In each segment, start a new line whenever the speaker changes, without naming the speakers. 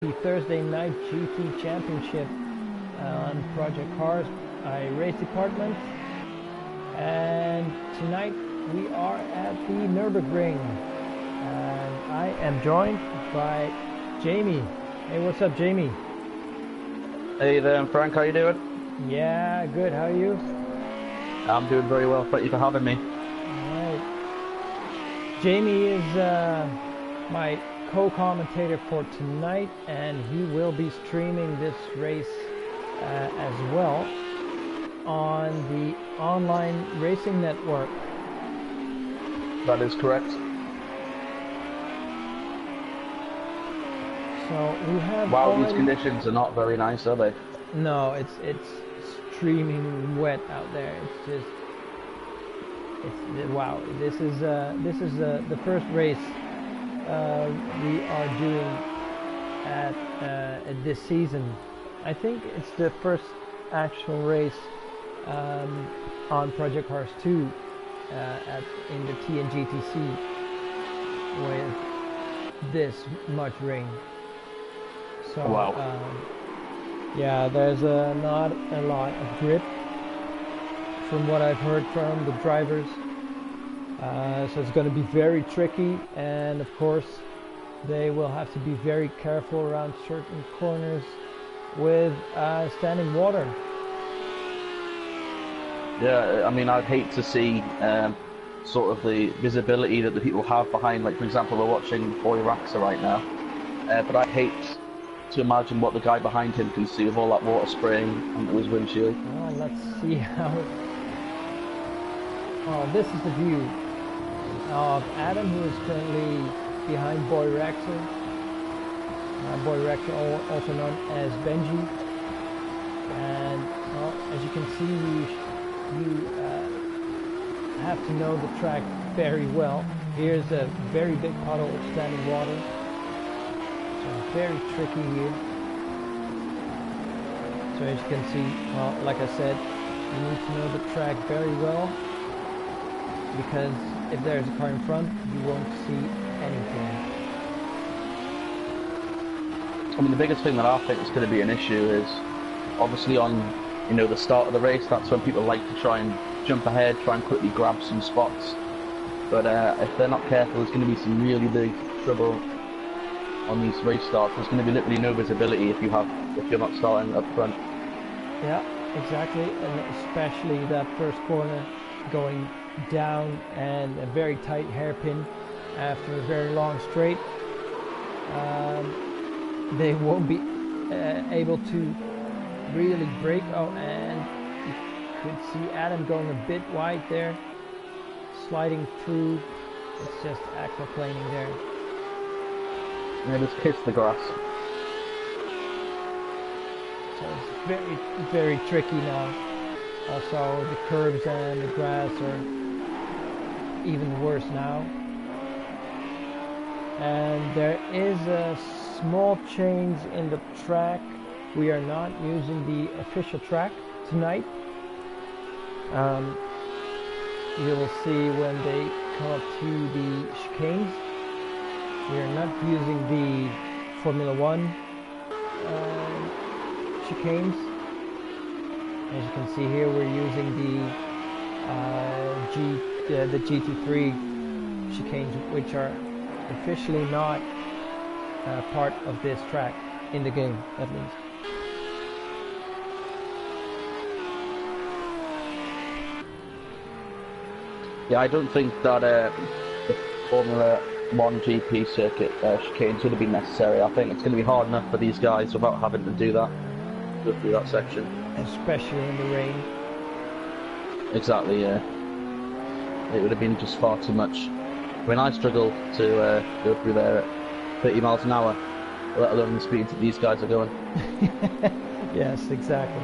the Thursday Night GT Championship on Project Cars Race Department, and tonight we are at the Nürburgring, and I am joined by Jamie. Hey, what's up, Jamie?
Hey there, Frank, how you doing?
Yeah, good. How are you?
I'm doing very well, thank you for having me.
Alright. Jamie is my co-commentator for tonight, and he will be streaming this race as well on the online racing network.
That is correct.
So we have
Wow,
already...
these conditions are not very nice, are they?
No, it's streaming wet out there. Wow. This is the first race we are doing at this season. I think it's the first actual race on Project Cars 2 in the TNGTC with this much rain. So
wow.
yeah, there's not a lot of grip from what I've heard from the drivers. So it's going to be very tricky, and of course they will have to be very careful around certain corners with standing water.
Yeah, I mean, I'd hate to see sort of the visibility that the people have behind, like for example, we're watching Boy Raxa right now, but I'd hate to imagine what the guy behind him can see with all that water spraying onto his windshield.
Well, let's see how... Oh, this is the view of Adam, who is currently behind Boy Raxa. Boy Raxa, also known as Benji. And well, as you can see, you have to know the track very well. Here's a very big puddle of standing water. So very tricky here. So as you can see, well, like I said, you need to know the track very well, because if there's a car in front, you won't see anything.
I mean, the biggest thing that I think is going to be an issue is obviously on, you know, the start of the race. That's when people like to try and jump ahead, try and quickly grab some spots. But if they're not careful, there's going to be some really big trouble on these race starts. There's going to be literally no visibility if you're not starting up front.
Yeah, exactly, and especially that first corner going down and a very tight hairpin after a very long straight. They won't be able to really brake. Oh, and you could see Adam going a bit wide there, sliding through. It's just aquaplaning there.
Yeah, just kiss the grass.
So it's very, very tricky now. Also, the curbs and the grass are even worse now. And there is a small change in the track. We are not using the official track tonight. You will see when they come up to the chicanes. We are not using the Formula 1 chicanes. As you can see here, we're using the GT3 chicanes, which are officially not part of this track, in the game at least.
Yeah, I don't think that the Formula 1 GP circuit chicanes would have been necessary. I think it's going to be hard enough for these guys without having to do that, go through that section.
Especially in the rain.
Exactly, yeah. It would have been just far too much. I mean, I struggle to go through there at 30 miles an hour, let alone the speeds that these guys are going.
Yes, exactly.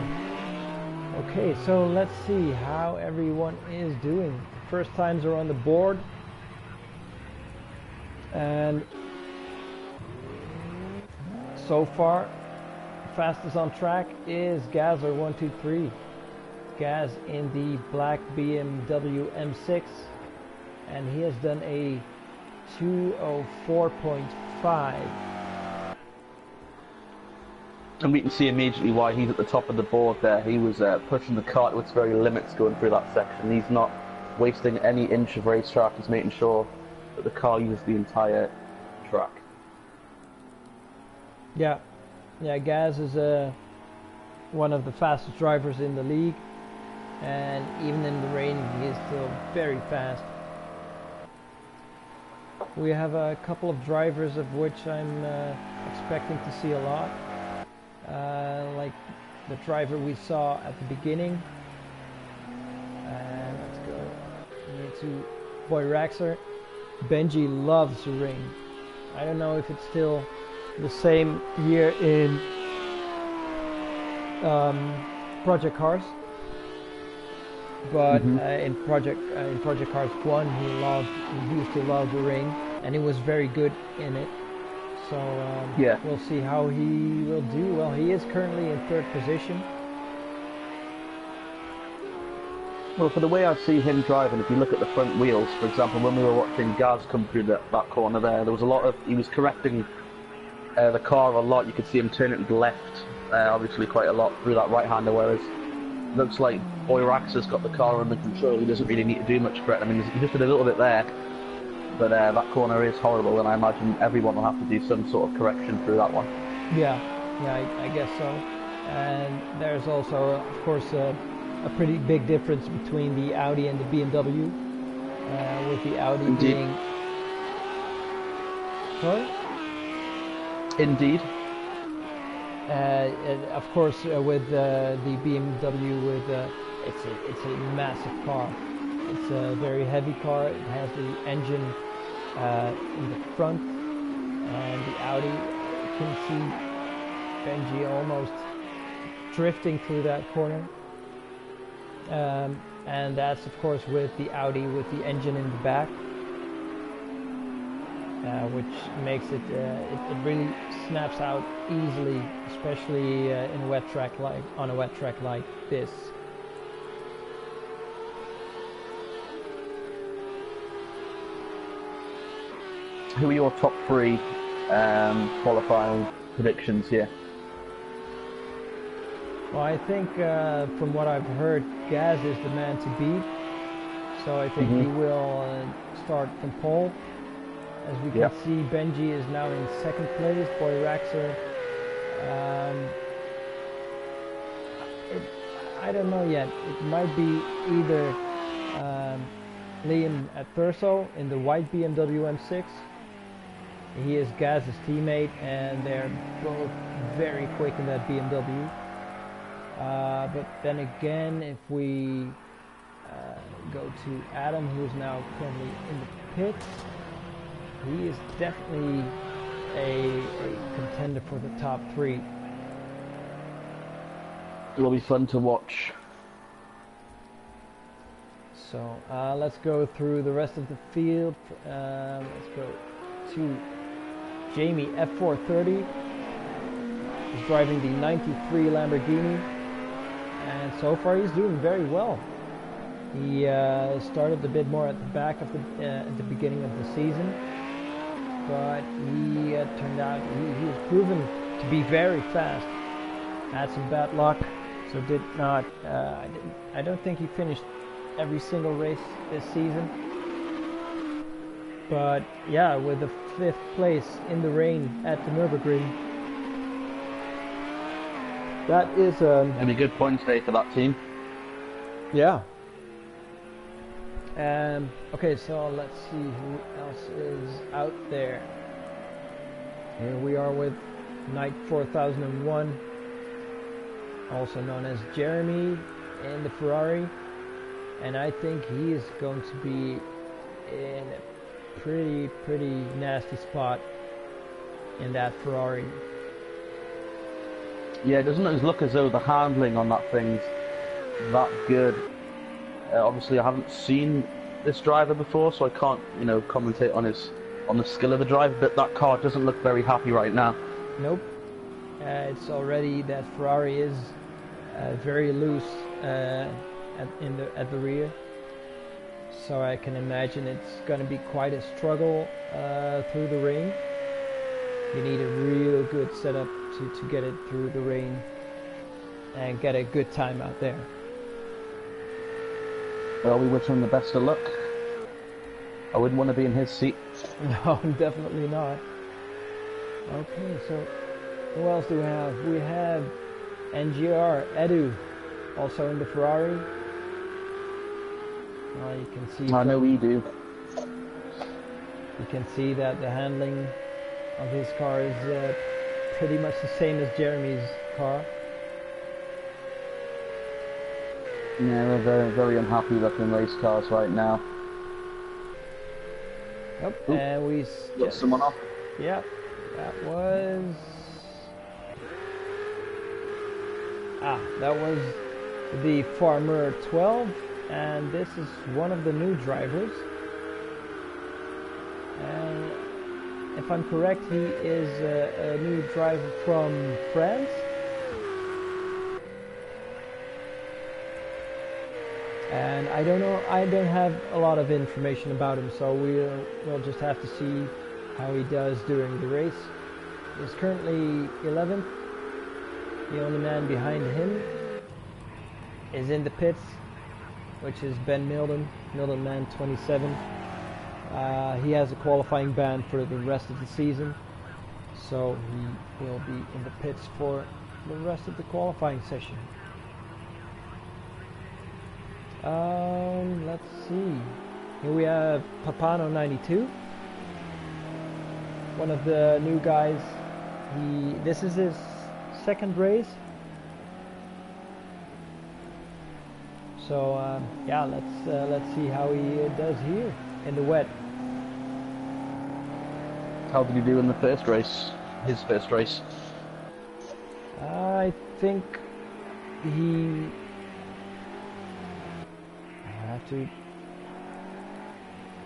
Okay, so let's see how everyone is doing. First times are on the board. And so far, fastest on track is Gazzer123. Gaz in the black BMW M6, and he has done a 2:04.5.
And we can see immediately why he's at the top of the board there. He was pushing the car to its very limits going through that section. He's not wasting any inch of racetrack. He's making sure that the car uses the entire track.
Yeah, Gaz is one of the fastest drivers in the league, and even in the rain he is still very fast. We have a couple of drivers of which I'm expecting to see a lot, like the driver we saw at the beginning. Let's go to Boy Raxer. Benji loves the ring. I don't know if it's still the same year in Project Cars, but in Project Cars 1 he used to love the ring, and he was very good in it. So
yeah,
we'll see how he will do. Well, he is currently in 3rd position.
Well, for the way I see him driving, if you look at the front wheels, for example, when we were watching Gaz come through that corner there was a lot of, he was correcting the car a lot. You could see him turn it to the left, obviously quite a lot through that right-hander, whereas it looks like Boy Raxer's got the car under control. He doesn't really need to do much for it. I mean, he just did a little bit there, but that corner is horrible, and I imagine everyone will have to do some sort of correction through that one.
Yeah, I guess so. And there's also, of course, a pretty big difference between the Audi and the BMW, with the Audi
Indeed.
being... Sorry?
Indeed.
And of course, with the BMW, it's a massive car. It's a very heavy car. It has the engine in the front, and the Audi, you can see Benji almost drifting through that corner. And that's of course with the Audi with the engine in the back, which makes it really snaps out easily, especially in a wet track on a wet track like this.
Who are your top 3 qualifying predictions here?
Well, I think from what I've heard, Gaz is the man to beat. So I think he will start from pole. As we can see, Benji is now in 2nd place. Boy Raxer, I don't know yet. It might be either Liam at Thurso in the white BMW M6. He is Gaz's teammate, and they're both very quick in that BMW. But then again, if we go to Adam, who is now currently in the pits, he is definitely a contender for the top 3.
It will be fun to watch.
So let's go through the rest of the field. Let's go to Jamie F430. He's driving the 93 Lamborghini, and so far he's doing very well. He started a bit more at the back of at the beginning of the season, but he turned out he was proven to be very fast. Had some bad luck, so did not. I don't think he finished every single race this season. But yeah, with the 5th place in the rain at the Nürburgring, that is
and a good points day for that team.
Yeah. Okay, so let's see who else is out there. Here we are with Knight 4001, also known as Jeremy, in the Ferrari, and I think he is going to be in a pretty nasty spot in that Ferrari.
Yeah, doesn't it look as though the handling on that thing's that good? Obviously, I haven't seen this driver before, so I can't, commentate on the skill of the driver. But that car doesn't look very happy right now.
Nope. It's already that Ferrari is very loose at the rear, so I can imagine it's going to be quite a struggle through the rain. You need a real good setup to get it through the rain and get a good time out there.
Well, we wish him the best of luck. I wouldn't want to be in his seat.
No, definitely not. Okay, so who else do we have? We have NGR, Edu, also in the Ferrari. You can see.
I know we do.
You can see that the handling of his car is pretty much the same as Jeremy's car.
Yeah, they're very, very unhappy looking race cars right now.
Yep,
Ooh,
and we
got someone off.
Yeah, that was the Farmer 12, and this is one of the new drivers. And if I'm correct, he is a new driver from France. And I don't know, I don't have a lot of information about him, so we'll just have to see how he does during the race. He's currently 11th. The only man behind him is in the pits, which is Ben Milden Man 27. He has a qualifying ban for the rest of the season, so he will be in the pits for the rest of the qualifying session. Let's see. Here we have Papano 92, one of the new guys. This is his second race. So yeah, let's see how he does here in the wet.
How did he do in the first race? His first race?
I think he. I have to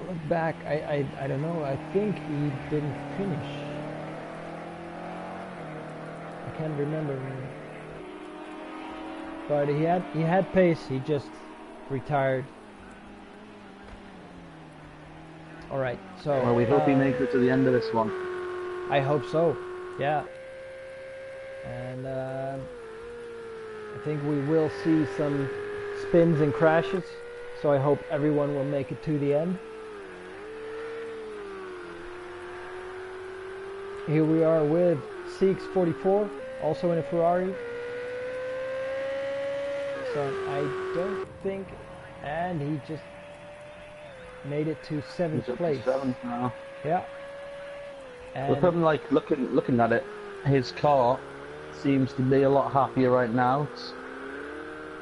look back. I don't know. I think he didn't finish. I can't remember. But he had pace. He just retired. All right. So.
Well, we hope he makes it to the end of this one.
I hope so. Yeah. And I think we will see some spins and crashes. So I hope everyone will make it to the end. Here we are with Seeks 44, also in a Ferrari. So I don't think, and he just made it to 7th place.
7th now.
Yeah. And
Look, I'm like looking at it. His car seems to be a lot happier right now.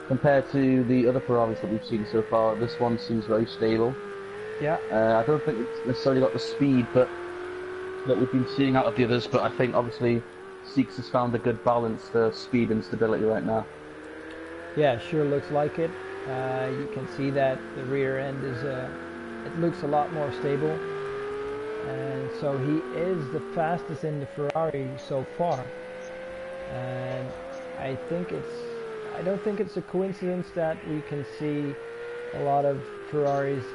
Compared to the other Ferraris that we've seen so far, this one seems very stable.
Yeah.
I don't think it's necessarily got the speed that we've been seeing out of the others, but I think obviously Seeks has found a good balance for speed and stability right now.
Yeah, sure looks like it. You can see that the rear end is, it looks a lot more stable. And so he is the fastest in the Ferrari so far. And I don't think it's a coincidence that we can see a lot of Ferraris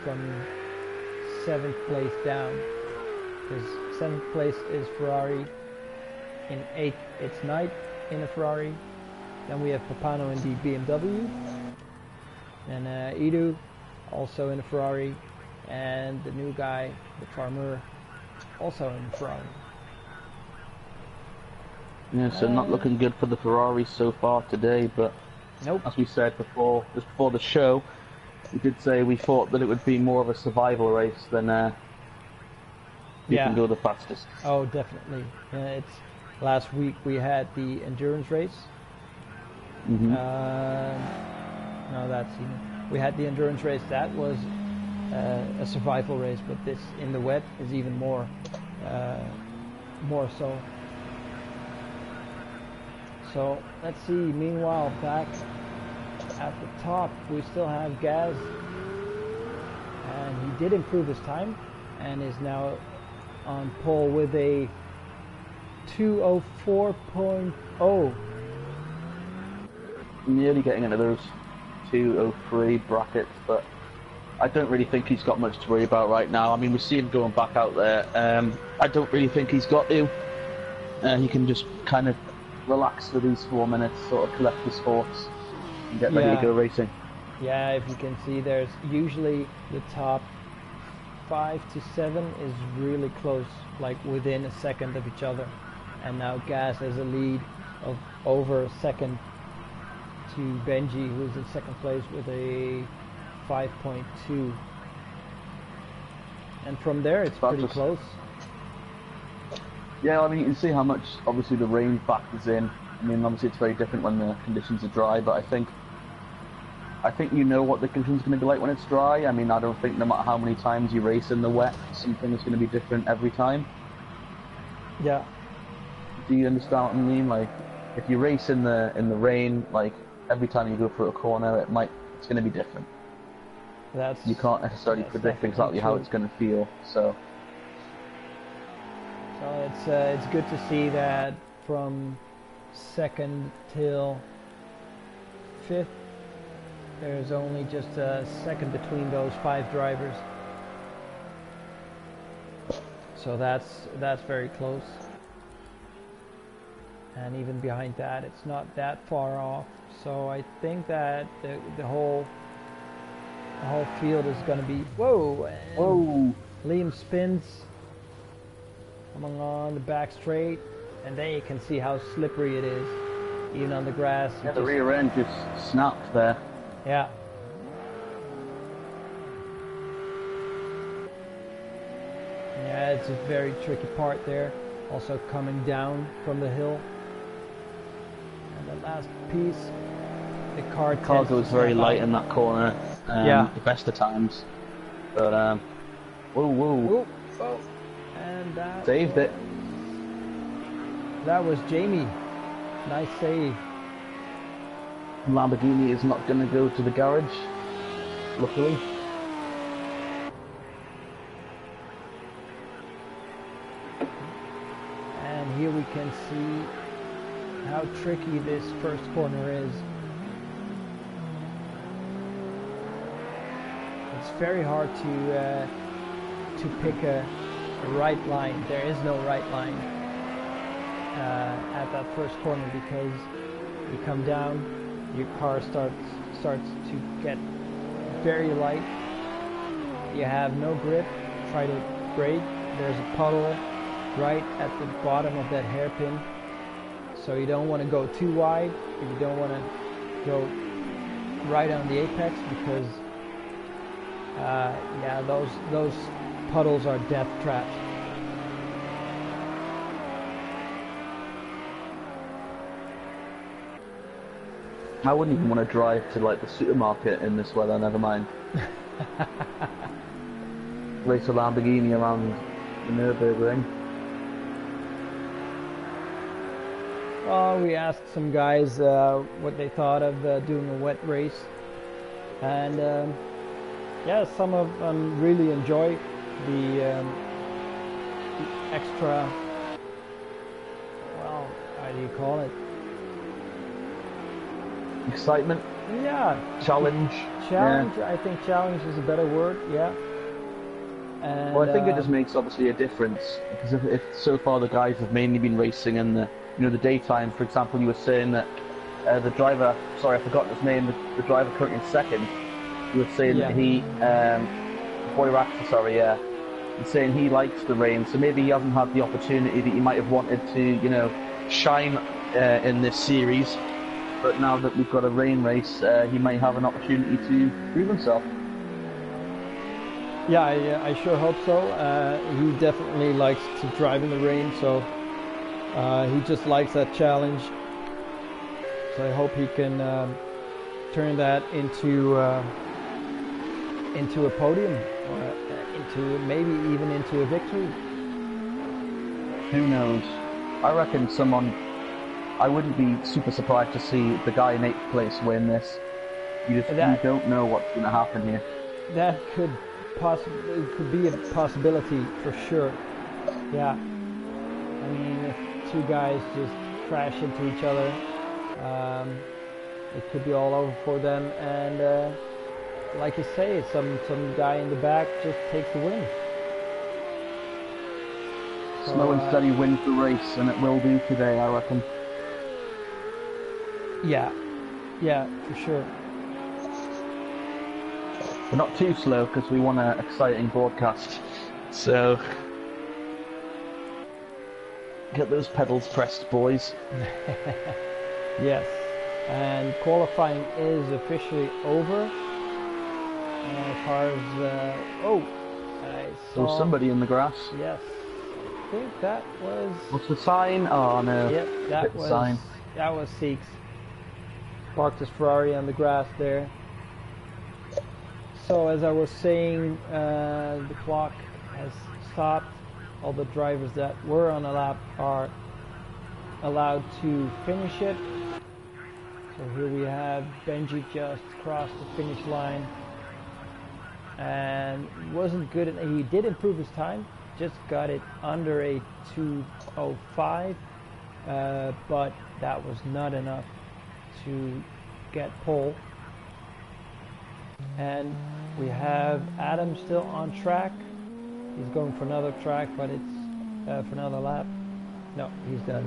from 7th place down, because 7th place is Ferrari, in 8th it's Knight in a Ferrari, then we have Papano in the BMW, and Edu also in a Ferrari, and the new guy, the Farmer, also in a Ferrari.
Yeah, so not looking good for the Ferrari so far today, but
nope.
As we said before, just before the show, we did say we thought that it would be more of a survival race than you can go the fastest.
Oh, definitely. It's last week we had the endurance race.
Mm-hmm.
No, we had the endurance race. That was a survival race, but this in the wet is even more so. So let's see. Meanwhile, back at the top, we still have Gaz, and he did improve his time, and is now on pole with a 2:04.0.
Nearly getting into those 2:03 brackets, but I don't really think he's got much to worry about right now. I mean, we see him going back out there. I don't really think he's got to. He can just kind of relax for these 4 minutes, sort of collect his thoughts, and get ready to go racing.
Yeah, if you can see, there's usually the top 5 to 7 is really close, like within a second of each other. And now Gas has a lead of over a second to Benji, who's in second place with a 5.2. And from there, it's pretty close.
Yeah, I mean, you can see how much, obviously, the rain factors in. I mean, obviously, it's very different when the conditions are dry, but I think you know what the conditions are going to be like when it's dry. I mean, I don't think no matter how many times you race in the wet, something is going to be different every time.
Yeah. Do
you understand what I mean? Like, if you race in the rain, like every time you go through a corner, it's going to be different. You can't necessarily predict exactly how it's going to feel. So
it's good to see that from second till fifth, there's only just a second between those 5 drivers. So that's very close. And even behind that, it's not that far off. So I think that the whole field is going to be whoa. Liam spins coming on the back straight, and then you can see how slippery it is, even on the grass.
Yeah, the rear end just snapped there.
Yeah. Yeah, it's a very tricky part there. Also coming down from the hill. And the last piece, the car
goes very light in that corner. The best of times. But whoa.
And that
saved it.
That was Jamie. Nice save.
Lamborghini is not going to go to the garage, luckily.
And here we can see how tricky this first corner is. It's very hard to pick a right line. There is no right line at that first corner, because you come down, your car starts to get very light. You have no grip. Try to brake. There's a puddle right at the bottom of that hairpin, so you don't want to go too wide. You don't want to go right on the apex, because those puddles are death traps.
I wouldn't even want to drive to like the supermarket in this weather, never mind. Race a Lamborghini around the Nürburgring.
Well, we asked some guys what they thought of doing a wet race, and some of them really enjoy the extra, well, how do you call it?
Excitement?
Yeah.
Challenge?
Challenge, yeah. I think challenge is a better word, yeah. And,
well, I think it just makes obviously a difference, because if so far the guys have mainly been racing in the daytime. For example, you were saying that the driver, sorry, I forgot his name, the driver currently in second, you were saying that he, he's saying he likes the rain, so maybe he hasn't had the opportunity that he might have wanted to, shine in this series. But now that we've got a rain race, he might have an opportunity to prove himself.
Yeah, I sure hope so. He definitely likes to drive in the rain, so he just likes that challenge. So I hope he can turn that into a podium, or maybe even into a victory.
Who knows? I reckon I wouldn't be super surprised to see the guy in 8th place win this. You don't know what's going to happen here.
That could be a possibility for sure. Yeah. I mean, if 2 guys just crash into each other, it could be all over for them. And like you say, some guy in the back just takes the win.
Slow and steady wins the race, and it will do today, I reckon.
Yeah, for sure.
But not too slow, because we want an exciting broadcast. So, get those pedals pressed, boys.
Yes, and qualifying is officially over. And cars, I
There was
saw
somebody in the grass.
Yes, I think that was.
What's the sign? Oh no.
Yep, that was
sign.
that was Six. Parked his Ferrari on the grass there. So as I was saying, the clock has stopped. All the drivers that were on a lap are allowed to finish it. So here we have Benji just crossed the finish line. And wasn't good. He did improve his time. Just got it under a 2:05, but that was not enough to get pole. And we have Adam still on track. He's going for another track, but it's for another lap. No, he's done.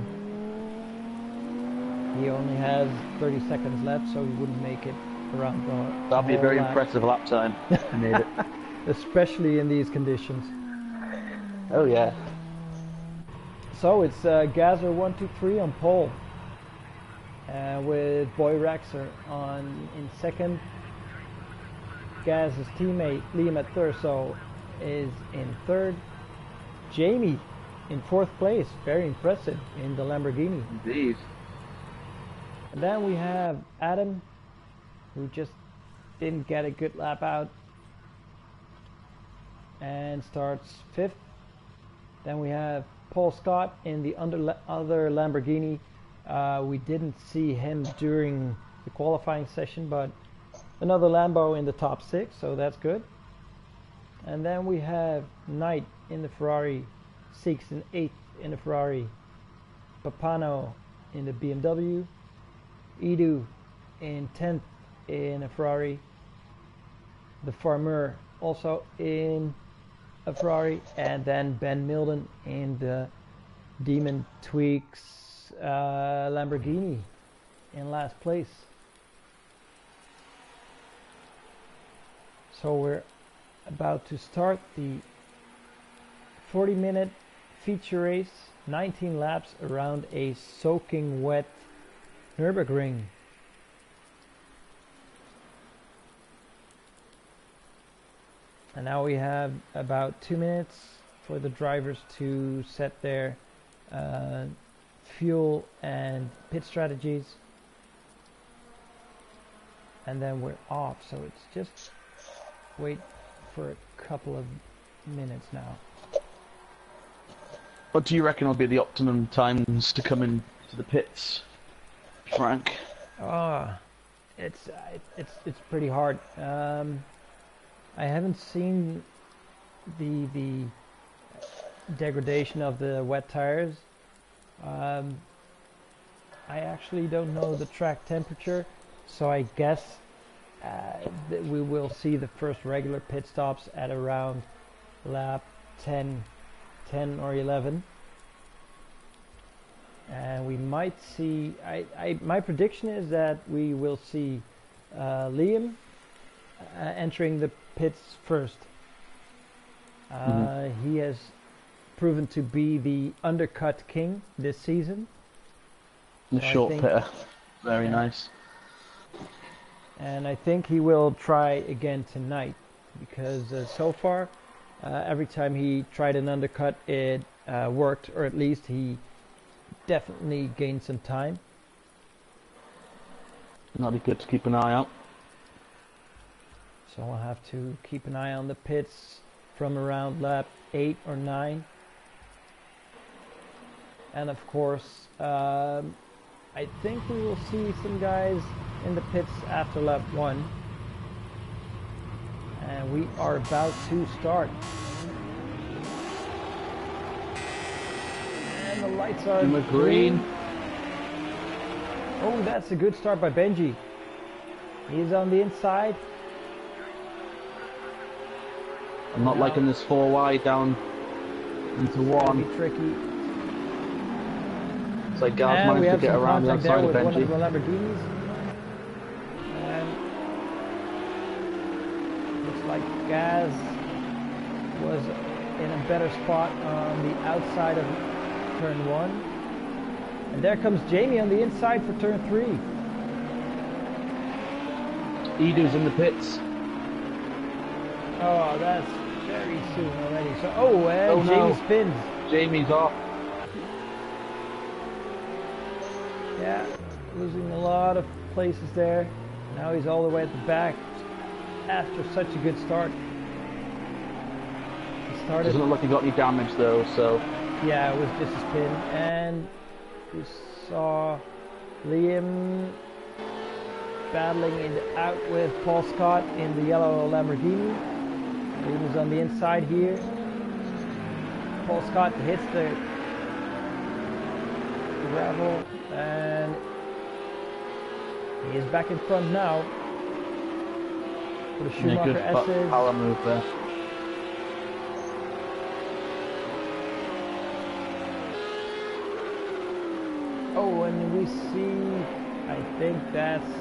He only has 30 seconds left, so he wouldn't make it around the
That'd be a very
lap.
impressive lap time. I made it.
Especially in these conditions.
Oh yeah.
So it's Gazer123 on pole, with Boy Rexer in second. Gaz's teammate Liam at Thurso is in third. Jamie in fourth place, very impressive in the Lamborghini.
Indeed.
And then we have Adam, who just didn't get a good lap out and starts fifth. Then we have Paul Scott in the other Lamborghini. We didn't see him during the qualifying session, but another Lambo in the top six, so that's good. And then we have Knight in the Ferrari, sixth and eighth in the Ferrari, Papano in the BMW, Edu in 10th in a Ferrari, the Farmer also in a Ferrari, and then Ben Milden in the Demon Tweaks Lamborghini in last place. So we're about to start the 40-minute feature race, 19 laps around a soaking wet Nürburgring. And now we have about 2 minutes for the drivers to set their fuel and pit strategies. And then we're off, so it's just wait for a couple of minutes now.
What do you reckon will be the optimum times to come into the pits, Frank?
It's pretty hard. I haven't seen the degradation of the wet tires. I actually don't know the track temperature, so I guess that we will see the first regular pit stops at around lap 10 or 11. And we might see, my prediction is that we will see Liam entering the pits first. He has proven to be the undercut king this season.
The
So
short pitter. Very nice.
And I think he will try again tonight, because so far every time he tried an undercut it worked, or at least he definitely gained some time.
That'd be good to keep an eye out.
So we'll have to keep an eye on the pits from around lap 8 or 9. And of course, I think we will see some guys in the pits after lap 1. And we are about to start. And the lights are green. Oh, that's a good start by Benji. He's on the inside.
I'm not liking this 4 wide down into
It's
one.
gonna be tricky.
It's like Gaz
And we
managed to
have
get
some
around the
contact there
outside of
with one of
Benji.
the Lamborghinis. And looks like Gaz was in a better spot on the outside of turn 1. And there comes Jamie on the inside for turn 3.
Edu's in the pits.
Oh, that's very soon already. So, oh, and
Oh, no.
Jamie spins.
Jamie's off.
Yeah, losing a lot of places there. Now he's all the way at the back after such a good start. He started.
Doesn't look like he got any damage though, so.
Yeah, it was just a spin. And we saw Liam battling out with Paul Scott in the yellow Lamborghini. Liam is on the inside here. Paul Scott hits the gravel and he is back in front now. For the Schumacher
Good
S's.
power move there.
Oh, and we see, I think that's,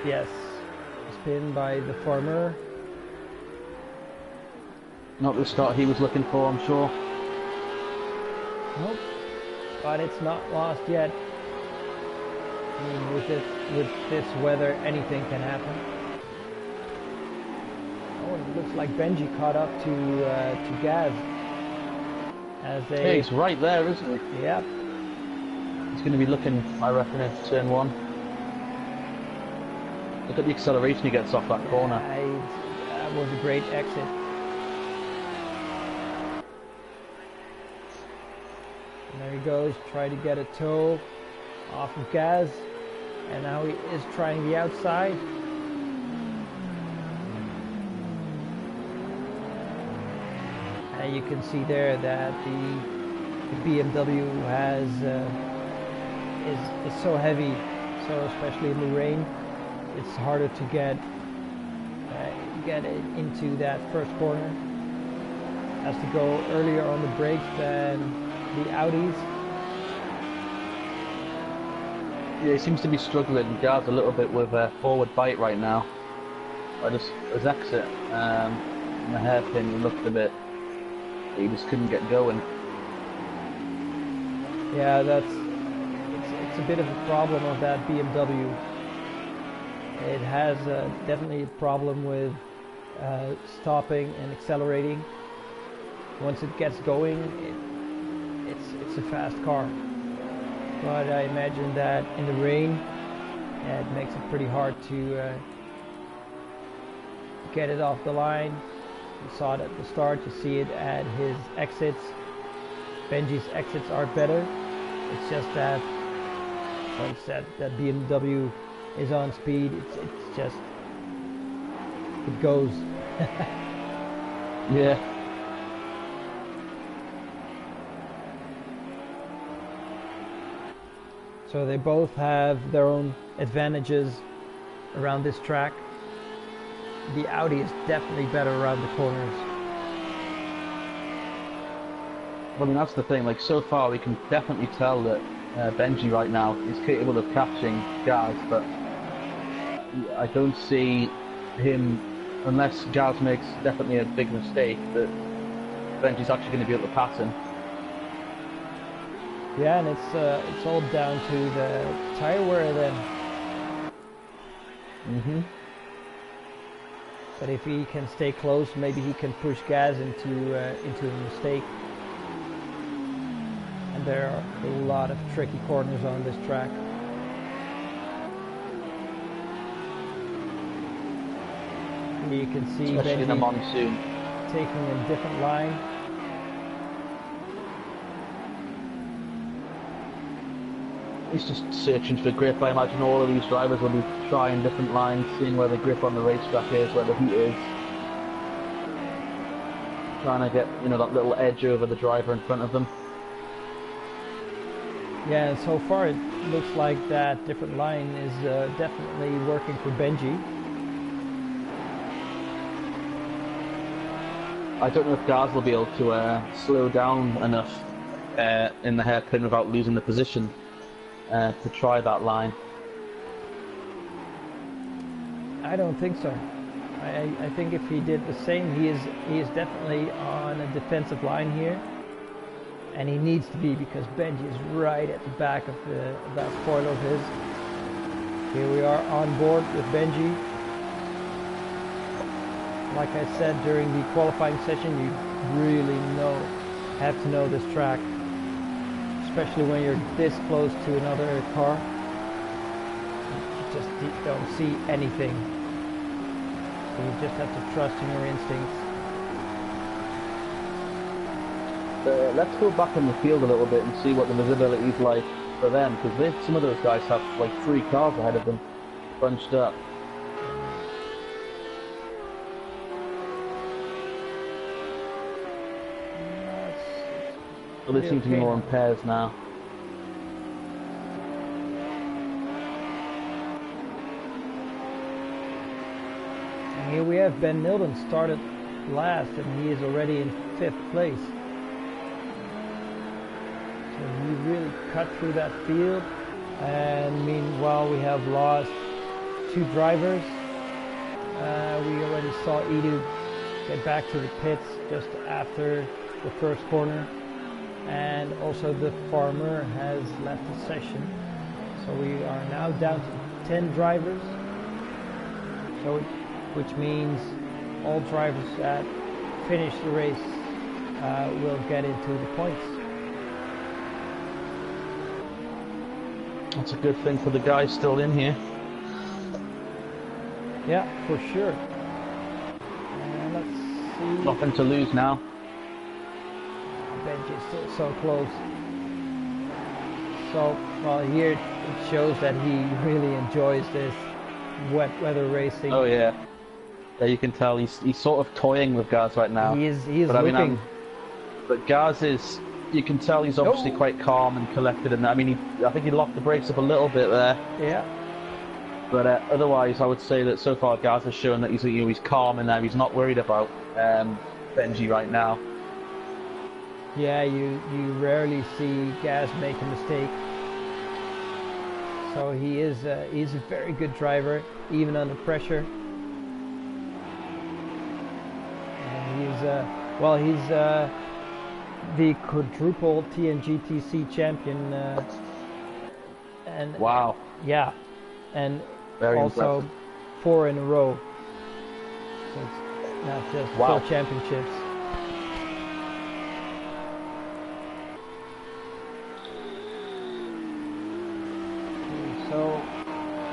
yes, spin by the farmer.
Not the start he was looking for, I'm sure.
Nope, but it's not lost yet. I mean, with this weather, anything can happen. Oh, and it looks like Benji caught up to Gaz. As they...
Yeah, he's right there, isn't he?
Yep.
He's going to be looking, I reckon, at turn 1. Look at the acceleration he gets off that corner.
That was a great exit. And there he goes, trying to get a toe off of Gaz. And now he is trying the outside. And you can see there that the BMW has is so heavy, so especially in the rain, it's harder to get it into that first corner. Has to go earlier on the brakes than the Audis.
Yeah, he seems to be struggling. Gaz a little bit with a forward bite right now. His exit in the hairpin, he looked a bit. He just couldn't get going.
Yeah, it's a bit of a problem of that BMW. It has definitely a problem with stopping and accelerating. Once it gets going, it's a fast car. But I imagine that in the rain, it makes it pretty hard to get it off the line. You saw it at the start, you see it at his exits. Benji's exits are better. It's just that once that BMW is on speed, it's just, it goes.
Yeah.
So they both have their own advantages around this track. The Audi is definitely better around the corners.
Well, I mean, that's the thing. Like, so far, we can definitely tell that Benji right now is capable of catching Gaz, but I don't see him, unless Gaz makes definitely a big mistake, that Benji's actually going to be able to pass him.
Yeah, and it's all down to the tire wear then.
Mm-hmm.
But if he can stay close, maybe he can push Gaz into a mistake. And there are a lot of tricky corners on this track. And you can see
Especially in the
Benji
monsoon.
taking a different line.
He's just searching for grip. I imagine all of these drivers will be trying different lines, seeing where the grip on the racetrack is, where the heat is. Trying to get, that little edge over the driver in front of them.
Yeah, and so far it looks like that different line is definitely working for Benji.
I don't know if Gaz will be able to slow down enough in the hairpin without losing the position to try that line.
I don't think so. I think if he did the same, he is definitely on a defensive line here, and he needs to be, because Benji is right at the back of that spoiler of his. Here we are on board with Benji. Like I said during the qualifying session, you really have to know this track, especially when you're this close to another car. You just don't see anything. So you just have to trust in your instincts.
Let's go back in the field a little bit and see what the visibility is like for them, because some of those guys have like 3 cars ahead of them, bunched up. So they seem to be more in pairs now.
And here we have Ben Milden started last, and he is already in 5th place. So he really cut through that field. And meanwhile, we have lost 2 drivers. We already saw Edu get back to the pits just after the first corner. And also the farmer has left the session. So we are now down to 10 drivers. So which means all drivers that finish the race will get into the points.
That's a good thing for the guys still in here.
Yeah, for sure. And let's see.
Nothing to lose now.
Benji is still so close. So, well, here it shows that he really enjoys this wet weather racing.
Oh yeah. Yeah, you can tell he's sort of toying with Gaz right now.
He is looking.
But Gaz is, you can tell he's obviously quite calm and collected in that. I mean, I think he locked the brakes up a little bit there.
Yeah.
But otherwise, I would say that so far Gaz has shown that he's calm and now he's not worried about Benji right now.
Yeah, you rarely see Gaz make a mistake. So he's a very good driver, even under pressure. And he's the quadruple TNGTC champion. And
wow.
Yeah, and
very
also
impressive.
4 in a row. So it's not just 4 championships. So,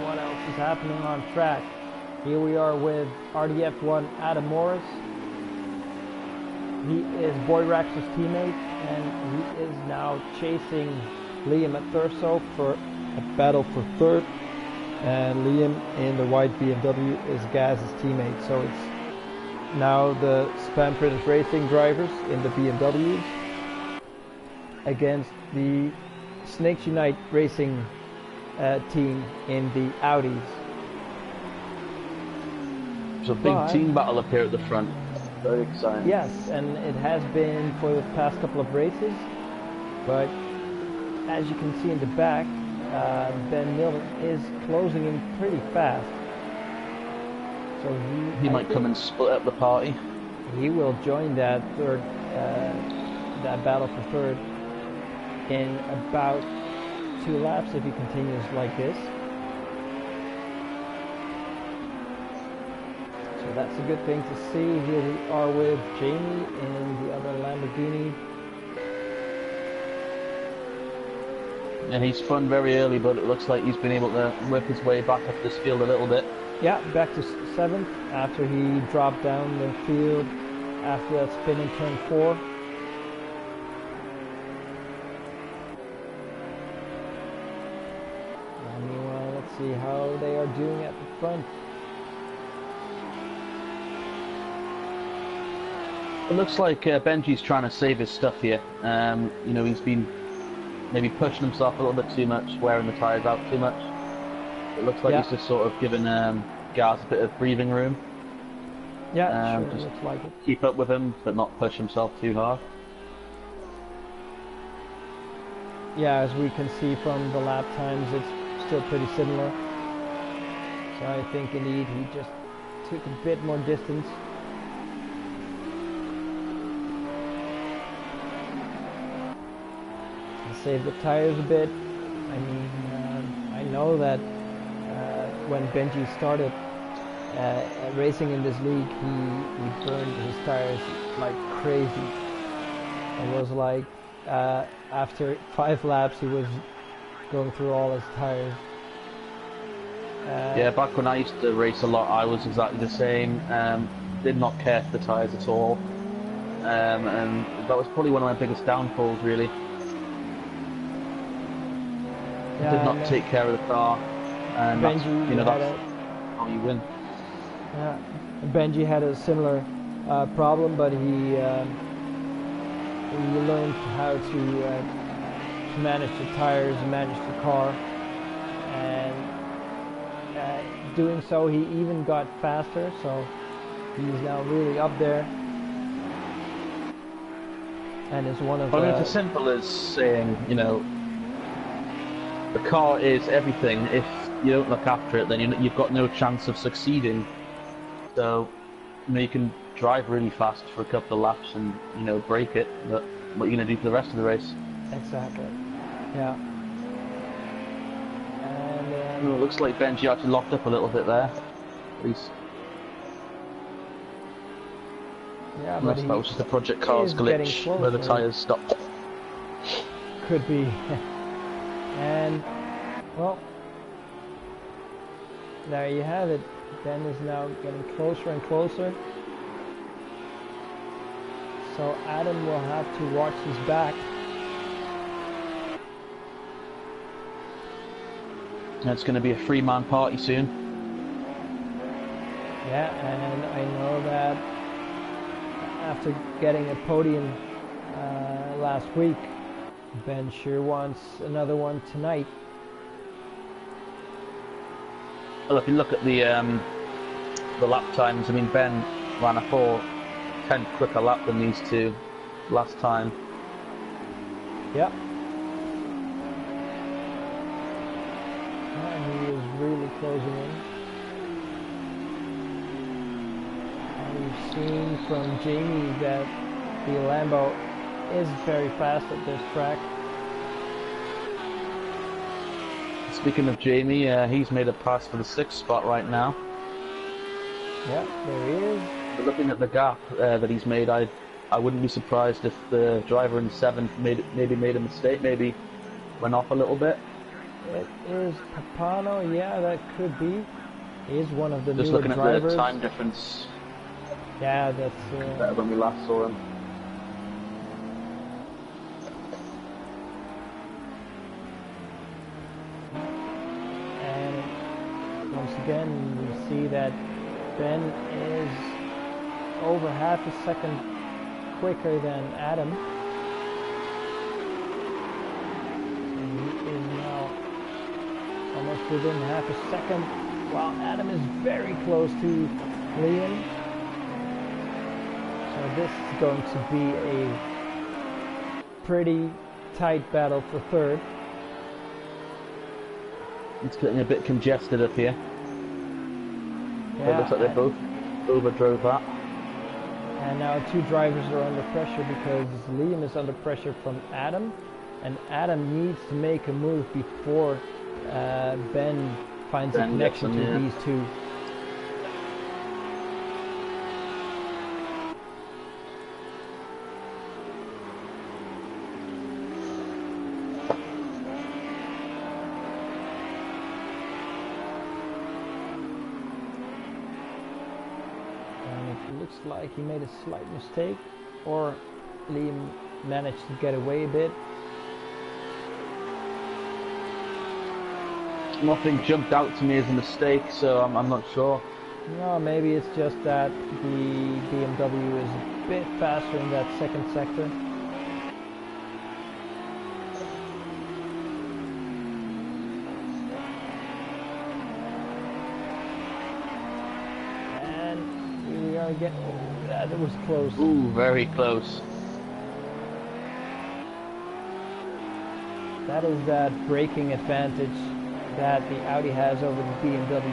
what else is happening on track? Here we are with RDF1 Adam Morris. He is Boy Rax's teammate, and he is now chasing Liam at Thurso for a battle for 3rd. And Liam in the white BMW is Gaz's teammate. So it's now the Spam British Racing drivers in the BMWs against the Snakes Unite Racing team in the Audis.
It's a big team battle up here at the front. Very exciting.
Yes, and it has been for the past couple of races. But as you can see in the back, Ben Milden is closing in pretty fast. So
he might come and split up the party.
He will join that third, that battle for 3rd in about 2 laps if he continues like this. So that's a good thing to see. Here we are with Jamie in the other Lamborghini.
And he spun very early, but it looks like he's been able to whip his way back up this field a little bit.
Yeah, back to 7th after he dropped down the field after that spin in turn 4. Let's see how they are doing at the front.
It looks like Benji's trying to save his stuff here. You know, he's been maybe pushing himself a little bit too much, wearing the tyres out too much. It looks like he's just sort of giving Gaz a bit of breathing room.
Yeah, sure,
Just
looks like it.
keep up with him, but not push himself too hard.
Yeah, as we can see from the lap times, it's still pretty similar. So I think indeed he just took a bit more distance. Save the tires a bit. I mean, I know that when Benji started racing in this league, he burned his tires like crazy. It was like after 5 laps, he was going through all his tires.
Yeah, back when I used to race a lot, I was exactly the same. Did not care for the tyres at all, and that was probably one of my biggest downfalls, really.
Yeah,
Did not take care of the car, and that's,
Benji
you know,
had
that's how you win.
Yeah, Benji had a similar problem, but he learned how to manage the tires, manage the car, and doing so he even got faster, so he's now really up there and is one of
I mean, it's as simple as saying, you know, the car is everything. If you don't look after it, then you've got no chance of succeeding. So, you know, you can drive really fast for a couple of laps and, you know, break it, but what are you going to do for the rest of the race?
Exactly. Yeah. And
Well, it looks like Benji actually locked up a little bit there. At least.
yeah, but
Unless that was just a Project Cars glitch where the tyres stopped.
Could be. And, well, there you have it. Ben is now getting closer and closer. So Adam will have to watch his back.
It's going to be a 3-man party soon.
Yeah, and I know that after getting a podium last week, Ben sure wants another one tonight.
Well, if you look at the lap times, I mean, Ben ran a 4:10 quicker lap than these two last time.
Yep. And he is really closing in. And we've seen from Jamie that the Lambo is very fast at this track.
Speaking of Jamie, he's made a pass for the 6th spot right now.
Yeah, there he is.
But looking at the gap that he's made, I wouldn't be surprised if the driver in 7th maybe made a mistake, maybe went off a little bit.
It is Papano, yeah, that could be. He is one of the
Just
newer
looking
drivers.
at the time difference,
Yeah, that's
better when we last saw him.
And once again, we see that Ben is over half a second quicker than Adam. And he is now almost within half a second, while Adam is very close to Liam. So this is going to be a pretty tight battle for third.
It's getting a bit congested up here.
Yeah,
It looks like they both overdrove that.
and now 2 drivers are under pressure because Liam is under pressure from Adam, and Adam needs to make a move before Ben finds a connection to these 2. Looks like he made a slight mistake, or Liam managed to get away a bit.
Nothing jumped out to me as a mistake, so I'm not sure.
No, maybe it's just that the BMW is a bit faster in that second sector. And here we are now again. Oh, that was close.
Ooh, very close.
That is that braking advantage that the Audi has over the BMW.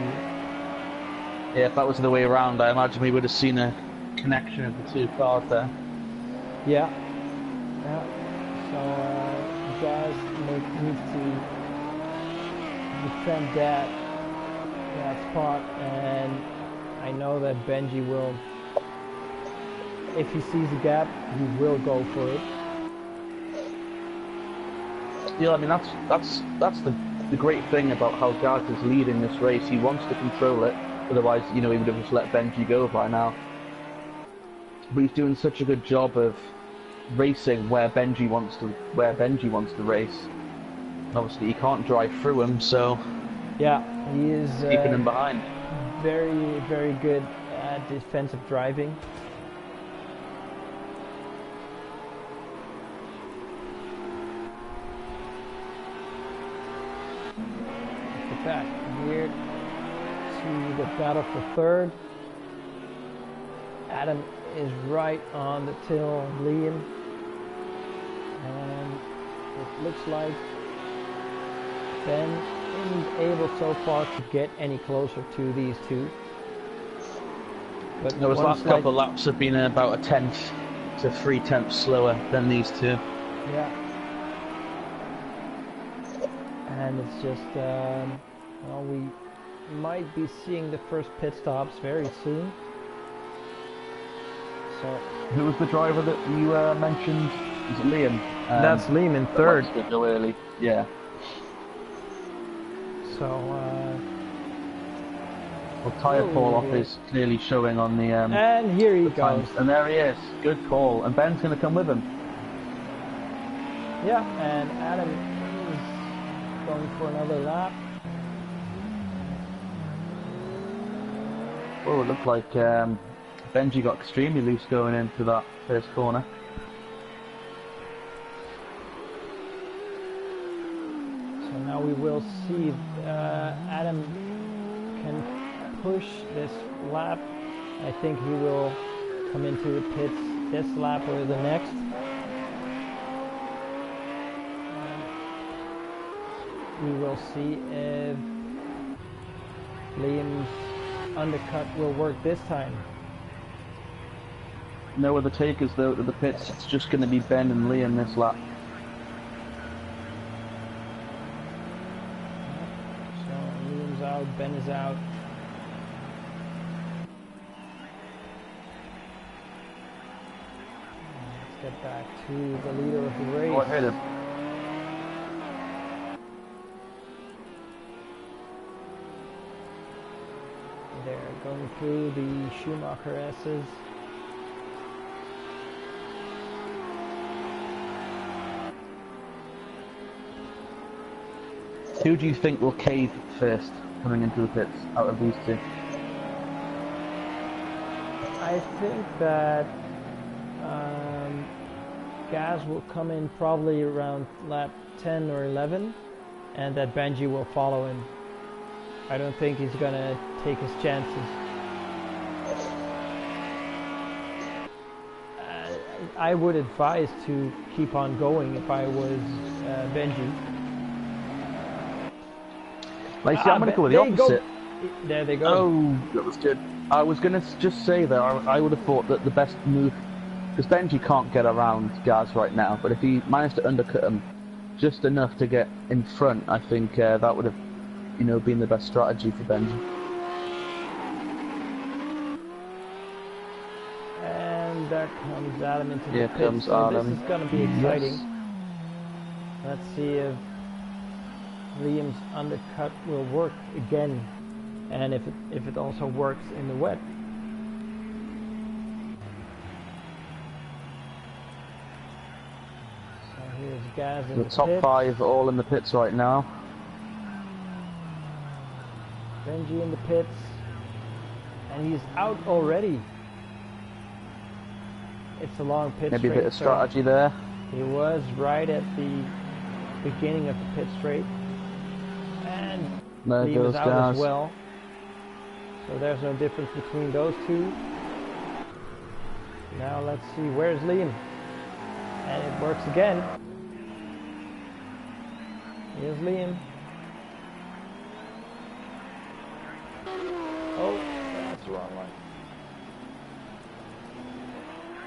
Yeah, if that was the way around, I imagine we would have seen a connection of the two cars there.
Yeah. Yeah. So Gaz needs to defend that spot, and I know that Benji will, if he sees a gap, he will go for it.
Yeah, I mean that's the great thing about how Gaz is leading this race. He wants to control it, otherwise, you know, he would have just let Benji go by now. But he's doing such a good job of racing where Benji wants to race. And obviously, he can't drive through him, so
yeah, he is
keeping him behind.
Very, very good at defensive driving. Get back here to the battle for third. Adam is right on the tail of Liam, and it looks like Ben isn't able so far to get any closer to these two. But
No, his last couple of laps have been about 1/10 to 3/10 slower than these two.
Yeah. And it's just, well, we might be seeing the first pit stops very soon. So
who was the driver that you mentioned? Is it Liam?
That's Liam in third.
To go early. Yeah.
So,
well, tyre fall off is clearly showing on the.
And here he goes.
And there he is. Good call. And Ben's going to come with him.
Yeah, and Adam is going for another lap.
Oh, it looked like Benji got extremely loose going into that first corner.
So now we will see if Adam can push this lap. I think he will come into the pits this lap or the next. We will see if Liam's undercut will work this time.
No other takers though to the pits. It's just going to be Ben and Liam this lap.
So Liam's out, Ben is out. Let's get back to the leader of the race.
Oh, I hit him.
They're going through the Schumacher S's.
Who do you think will cave first coming into the pits out of these two?
I think that Gaz will come in probably around lap 10 or 11, and that Benji will follow him. I don't think he's gonna take his chances. I would advise to keep on going if I was Benji.
Like, see, I'm going to go with the opposite.
There they go.
Oh, that was good. I was going to just say that I would have thought that the best move, because Benji can't get around Gaz right now, but if he managed to undercut him just enough to get in front, I think that would have, you know, been the best strategy for Benji.
And there comes Adam into the pit.
Here comes Adam.
This is going to be exciting.
Yes.
Let's see if Liam's undercut will work again, and if it also works in the wet. So here's Gaz in the
top
pits.
5 all in the pits right now.
Benji in the pits, and he's out already. It's a long pit
Maybe
straight.
a bit of strategy there.
He was right at the beginning of the pit straight. And
There
Liam
goes
is out
Gaz.
as well. So there's no difference between those two. Now let's see, where's Liam? And it works again. Here's Liam. Oh, that's the wrong one.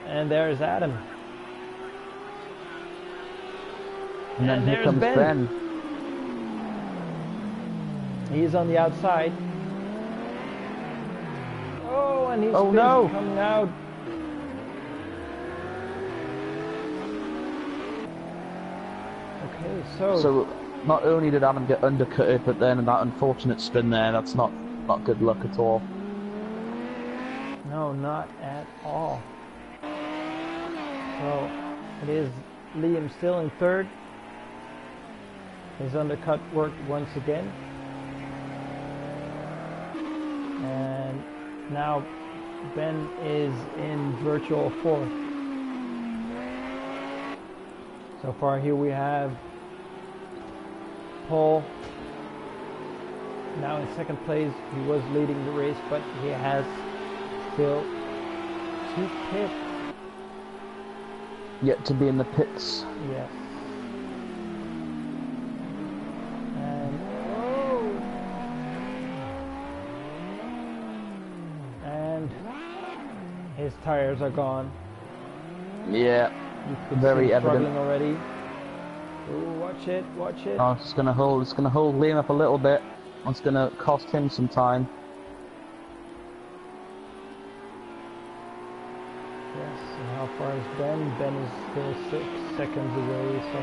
And there's Adam.
And then here
there's
comes Ben.
He's on the outside. Oh, and he's coming out. Okay,
So not only did Adam get undercutted, but then that unfortunate spin there, that's not good luck at all.
No, not at all. So it is Liam still in third. His undercut worked once again. And now Ben is in virtual fourth. So far here we have Paul now in second place. He was leading the race, but he has still to pit.
Yet to be in the pits.
Yes. And his tires are gone.
Yeah, very evident.
Struggling already. Ooh, watch it, watch it.
Oh, it's gonna hold Liam up a little bit. It's gonna cost him some time.
Yes, and how far is Ben? Ben is still 6 seconds away, so...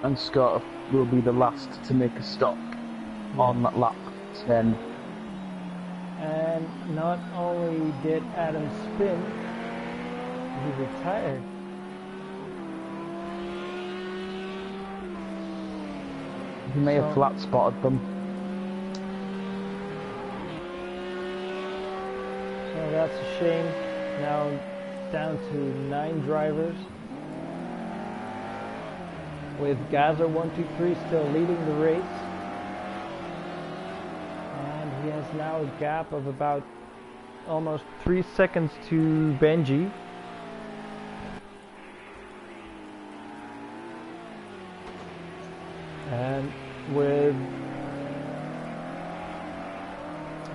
And Scott will be the last to make a stop on lap 10.
And not only did Adam spin, he retired.
He may have flat spotted them.
So that's a shame. Now down to 9 drivers. With Gazer123 still leading the race. And he has now a gap of about almost 3 seconds to Benji. And with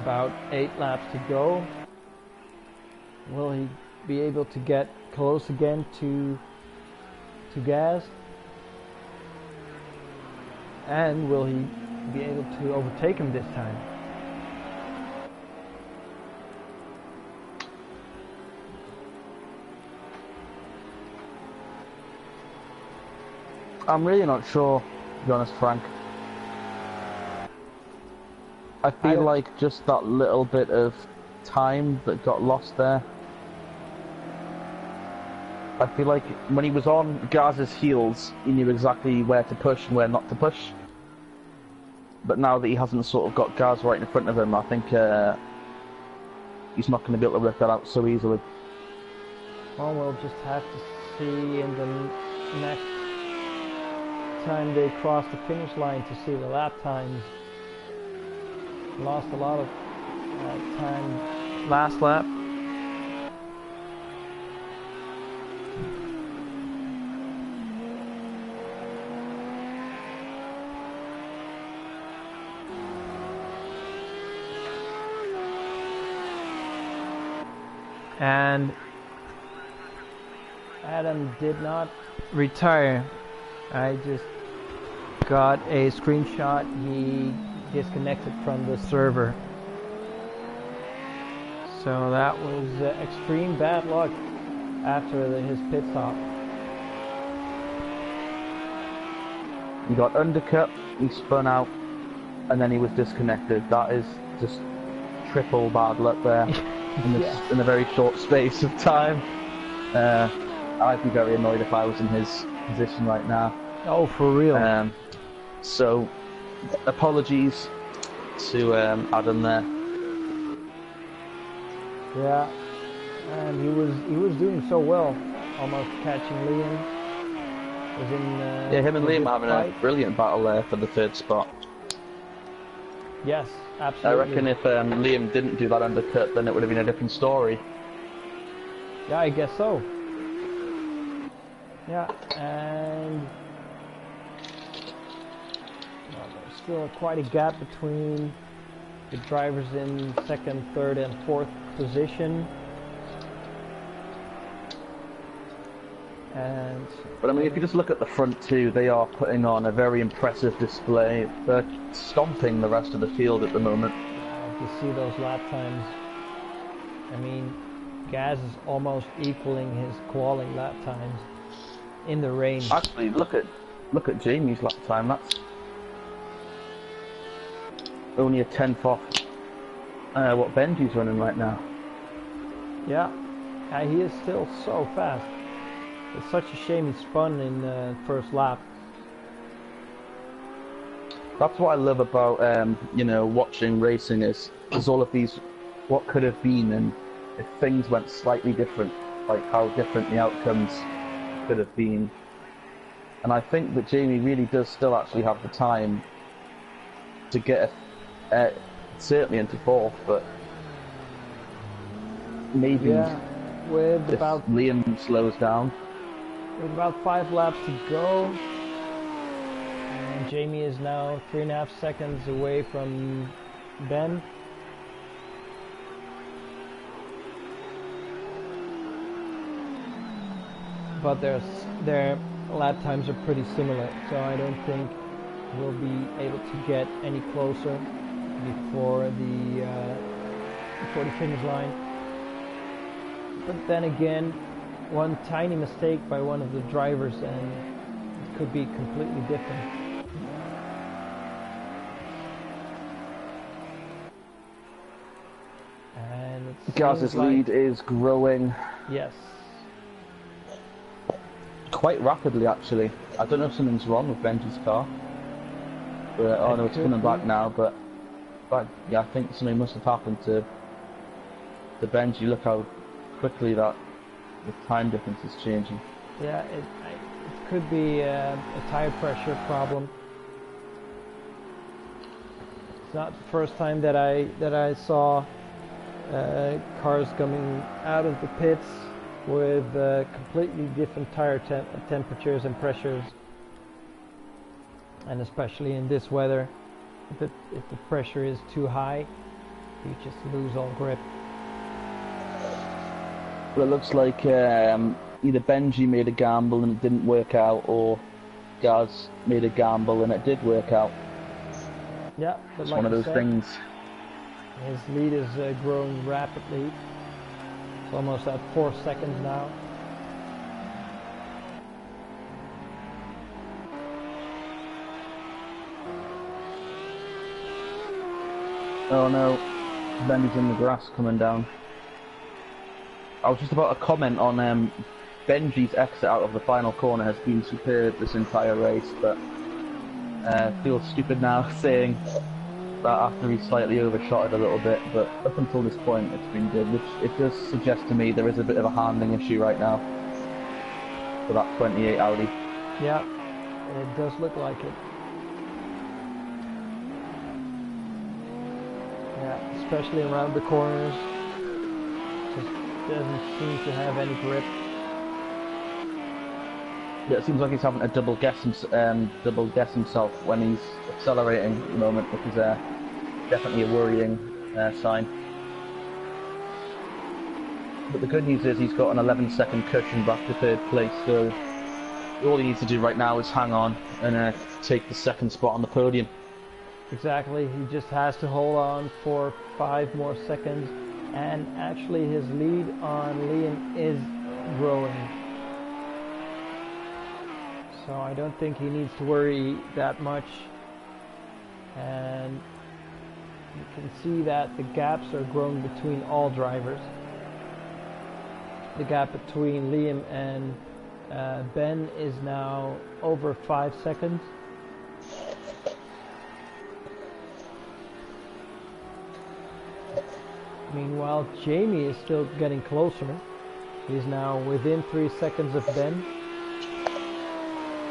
about 8 laps to go, will he be able to get close again to Gaz? And will he be able to overtake him this time?
I'm really not sure, to be honest, Frank. I feel like just that little bit of time that got lost there. I feel like when he was on Gaz's heels, he knew exactly where to push and where not to push. But now that he hasn't sort of got Gaz right in front of him, I think he's not going to be able to work that out so easily.
Well, we'll just have to see in the next time they cross the finish line to see the lap times. Lost a lot of time last lap. And Adam did not retire. I just got a screenshot. He disconnected from the server. So that was extreme bad luck after his pit stop.
He got undercut, he spun out, and then he was disconnected. That is just triple bad luck there. In a very short space of time. I'd be very annoyed if I was in his position right now.
Oh, for real.
So, apologies to Adam there.
Yeah, and he was doing so well, almost catching Liam. was in.
Yeah, him and
in a
Liam
good
are having
fight.
a brilliant battle there for the third spot.
Yes,
I
absolutely.
reckon if Liam didn't do that undercut, then it would have been a different story.
Yeah, I guess so. Yeah, and well, there's still quite a gap between the drivers in second, third, and fourth position. And
But I mean, if you just look at the front two, they are putting on a very impressive display. They're stomping the rest of the field at the moment.
if you see those lap times, I mean, Gaz is almost equaling his quali lap times in the rain.
Actually, look at Jamie's lap time. That's only a tenth off what Benji's running right now.
Yeah, he is still so fast. It's such a shame he spun in the first lap.
That's what I love about you know, watching racing is all of these what could have been, and if things went slightly different, like how different the outcomes could have been. And I think that Jamie really does still actually have the time to get certainly into fourth, but maybe
with
if
about
Liam slows down.
with about 5 laps to go, and Jamie is now 3.5 seconds away from Ben. But their lap times are pretty similar, so I don't think we'll be able to get any closer before the finish line. But then again, one tiny mistake by one of the drivers and it could be completely different. And
Gaz's lead is growing.
Yes.
Quite rapidly, actually. I don't know if something's wrong with Benji's car. But, oh no, it's coming back now, but yeah, I think something must have happened to Benji. Look how quickly that the time difference is changing.
Yeah, it could be a tire pressure problem. It's not the first time that I saw cars coming out of the pits with completely different tire temperatures and pressures, and especially in this weather, if the pressure is too high, you just lose all grip.
Well, it looks like either Benji made a gamble and it didn't work out, or Gaz made a gamble and it did work out.
Yeah, but
it's
like
one of those things.
His lead is growing rapidly. It's almost at 4 seconds now.
Oh no, Benji's in the grass coming down. I was just about to comment on Benji's exit out of the final corner has been superb this entire race, but feels stupid now saying that after he slightly overshot it a little bit, but up until this point it's been good, which it does suggest to me there is a bit of a handling issue right now for that 28 Audi.
Yeah, it does look like it. Yeah, especially around the corners. Just doesn't seem to have any grip.
Yeah, it seems like he's having to double guess himself when he's accelerating at the moment, which is definitely a worrying sign. But the good news is he's got an 11-second cushion back to third place, so all he needs to do right now is hang on and take the second spot on the podium.
Exactly, he just has to hold on for 5 more seconds, and actually his lead on Liam is growing. So I don't think he needs to worry that much, and you can see that the gaps are growing between all drivers. The gap between Liam and Ben is now over 5 seconds. Meanwhile, Jamie is still getting closer. He's now within 3 seconds of Ben.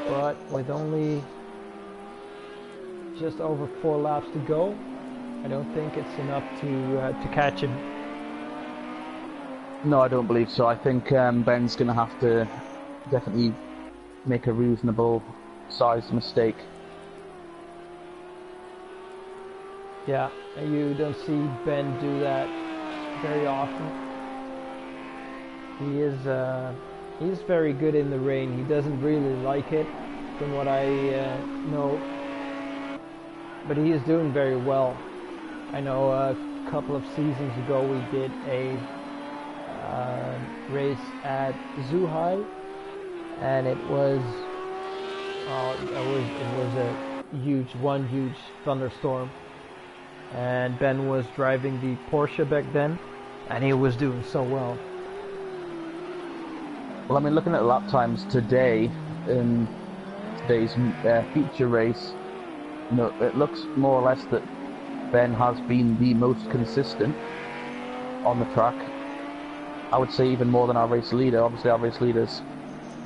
but with only just over 4 laps to go, I don't think it's enough to catch him.
No, I don't believe so. I think Ben's going to have to definitely make a reasonable sized mistake.
Yeah, you don't see Ben do that very often. He's very good in the rain. He doesn't really like it, from what I know, but he is doing very well. I know a couple of seasons ago we did a race at Zhuhai, and it was a huge thunderstorm, and Ben was driving the Porsche back then, and he was doing so well.
Well, I mean, looking at the lap times today in today's feature race, you know, it looks more or less that Ben has been the most consistent on the track. I would say even more than our race leader. Obviously, our race leaders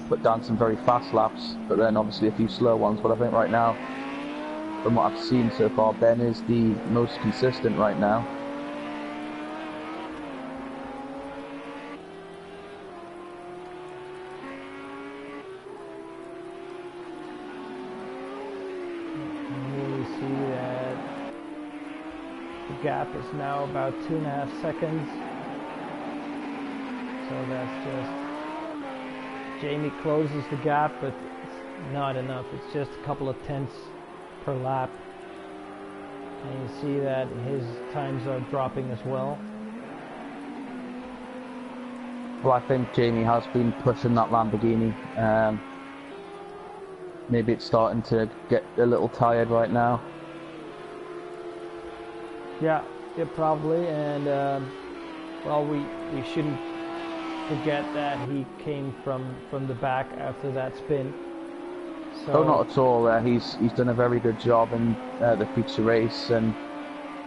put down some very fast laps, but then obviously a few slow ones. But I think right now, from what I've seen so far, Ben is the most consistent right now.
Gap is now about 2.5 seconds, so that's just Jamie closes the gap, but it's not enough. It's just a couple of tenths per lap, and you see that his times are dropping as well.
Well, I think Jamie has been pushing that Lamborghini. Maybe it's starting to get a little tired right now.
Yeah, probably, and well, we shouldn't forget that he came from the back after that spin. So,
oh, not at all. He's done a very good job in the feature race, and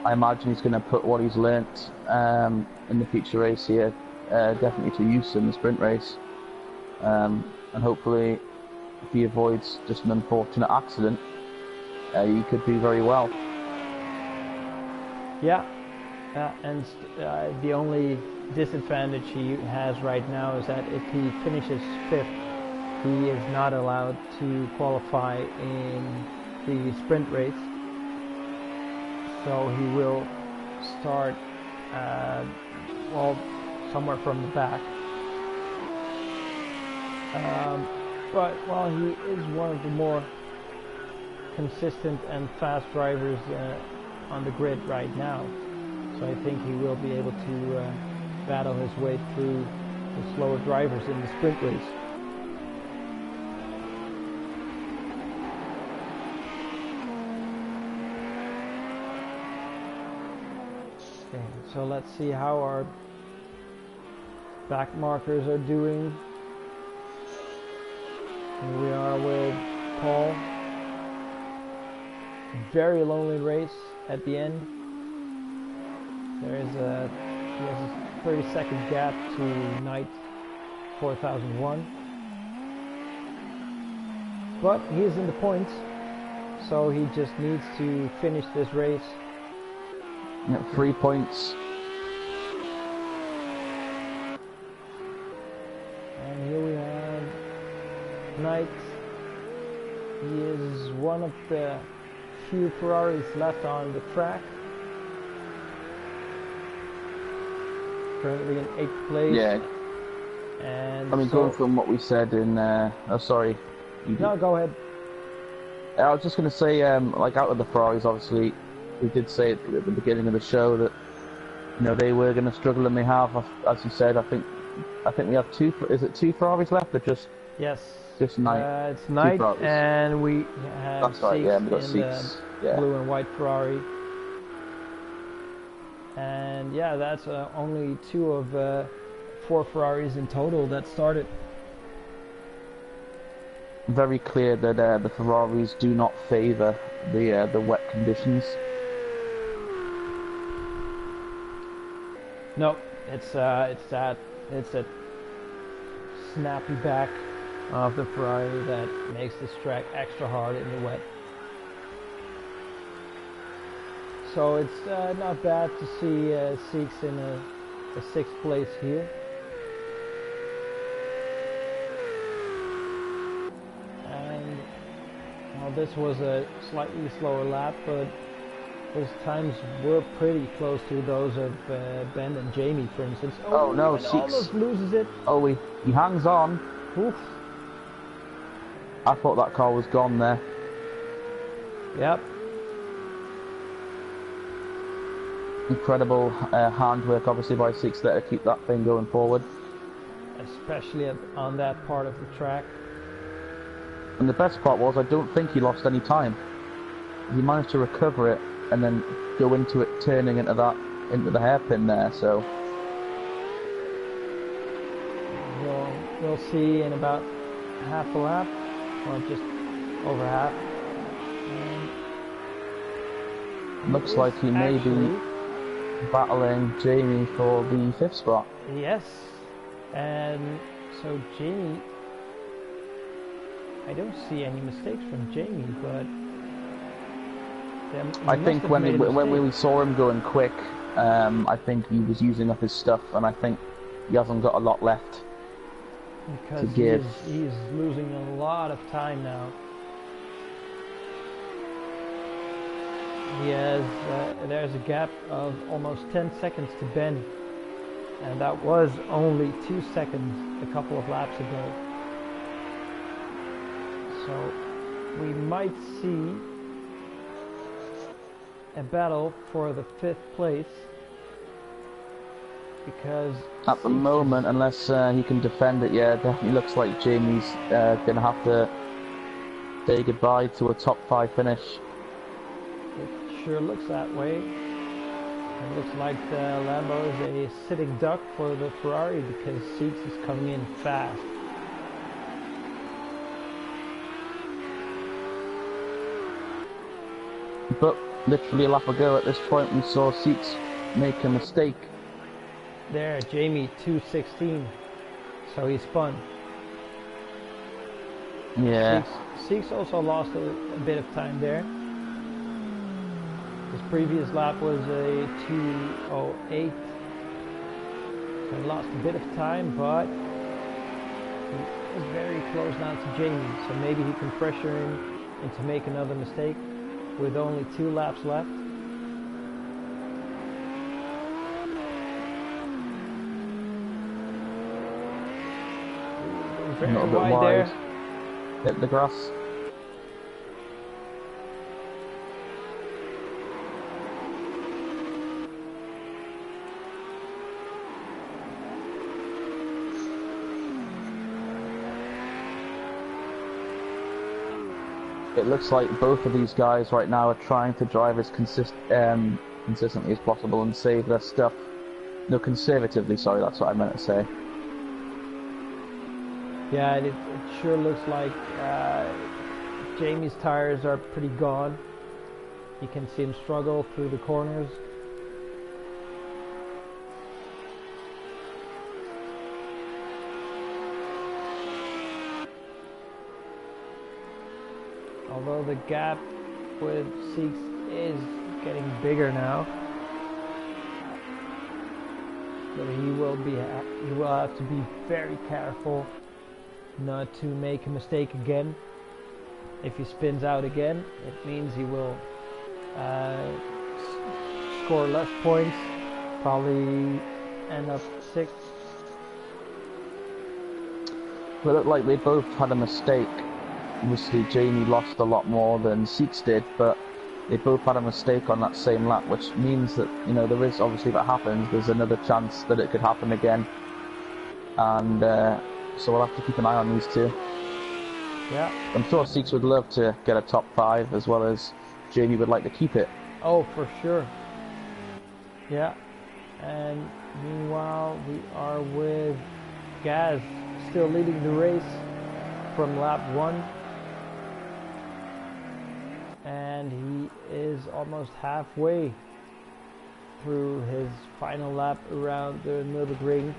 I imagine he's going to put what he's learnt in the feature race here definitely to use in the sprint race, and hopefully, if he avoids just an unfortunate accident, he could do very well.
Yeah, and the only disadvantage he has right now is that if he finishes 5th, he is not allowed to qualify in the sprint race. So he will start, well, somewhere from the back. But while he is one of the more consistent and fast drivers on the grid right now, so I think he will be able to battle his way through the slower drivers in the sprint race. Okay, so let's see how our back markers are doing. Here we are with Paul. Very lonely race at the end. He has a 30-second gap to Knight 4001, but he is in the points, so he just needs to finish this race.
3 points.
And here we have Knight. He is one of the few Ferraris left on the track. Currently in 8th place.
Yeah.
And
I mean, going from what we said in, oh sorry.
No, go ahead.
I was just going to say, like out of the Ferraris, obviously, we did say at the beginning of the show that, you know, they were going to struggle, and they have. As you said, I think we have two. Is it 2 Ferraris left, or just?
Yes.
Just Knight.
It's Knight, and we have
That's right. Yeah, we got
in
6.
the blue and white Ferrari. And yeah, that's only 2 of 4 Ferraris in total that started.
Very clear that the Ferraris do not favour the wet conditions.
No, it's a snappy back of the Ferrari that makes this track extra hard in the wet. So it's not bad to see Seeks in a 6th place here. And well, this was a slightly slower lap, but his times were pretty close to those of Ben and Jamie, for instance.
Oh no,
Seeks almost loses it.
Oh, he hangs on.
Oof.
I thought that car was gone there.
Yep.
Incredible handwork, obviously, by Seeks there to keep that thing going forward.
Especially on that part of the track.
And the best part was, I don't think he lost any time. He managed to recover it and then go into it, turning into the hairpin there. So
we'll see in about half a lap, or just over half.
Looks like he may be battling Jamie for the 5th spot.
Yes, and so Jamie, I don't see any mistakes from Jamie, but
I think when we saw him going quick, I think he was using up his stuff, and I think he hasn't got a lot left to give.
He's losing a lot of time now. He has, there's a gap of almost 10 seconds to Ben, and that was only 2 seconds a couple of laps ago. So we might see a battle for the 5th place, because
at the moment, unless he can defend it, yeah, it definitely looks like Jamie's gonna have to say goodbye to a top 5 finish.
It sure looks that way. It looks like the Lambo is a sitting duck for the Ferrari, because Seeks is coming in fast.
But literally a lap ago at this point, we saw Seeks make a mistake.
There, Jamie 2:16, so he spun.
Yeah.
Seeks also lost a bit of time there. His previous lap was a 2:08, so he lost a bit of time, but he is very close now to Jamie, so maybe he can pressure him into make another mistake with only 2 laps left. Very
Not a bit
wide
wide.
there.
Hit the grass. It looks like both of these guys right now are trying to drive as consistently as possible and save their stuff. No, conservatively, sorry, that's what I meant to say.
Yeah, it sure looks like Jamie's tires are pretty gone. You can see him struggle through the corners. Although the gap with Seeks is getting bigger now, but he will have to be very careful not to make a mistake again. If he spins out again, it means he will score less points, probably end up 6th.
It looked like they both had a mistake. Obviously Jamie lost a lot more than Seeks did, but they both had a mistake on that same lap, which means that, you know, there is, obviously, if it happens, there's another chance that it could happen again. And so we'll have to keep an eye on these two.
Yeah.
I'm sure Seeks would love to get a top 5, as well as Jamie would like to keep it.
Oh, for sure. Yeah. And meanwhile, we are with Gaz still leading the race from lap 1. And he is almost halfway through his final lap around the Nürburgring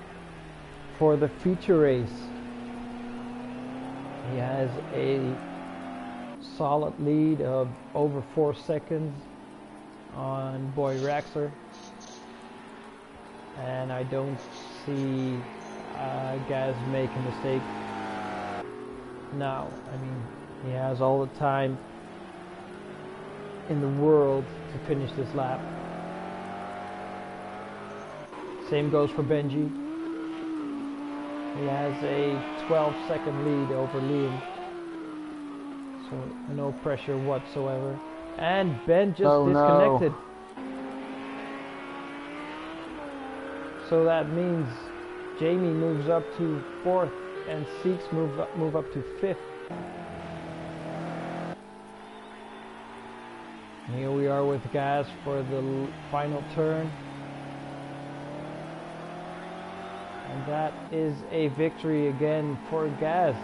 for the feature race. He has a solid lead of over 4 seconds on Boy Raxler, and I don't see Gaz make a mistake now. I mean, he has all the time in the world to finish this lap. Same goes for Benji. He has a 12-second lead over Liam, so no pressure whatsoever. And Ben just disconnected. No. So that means Jamie moves up to 4th and Seeks move up to 5th. Here we are with Gaz for the final turn. And that is a victory again for Gaz.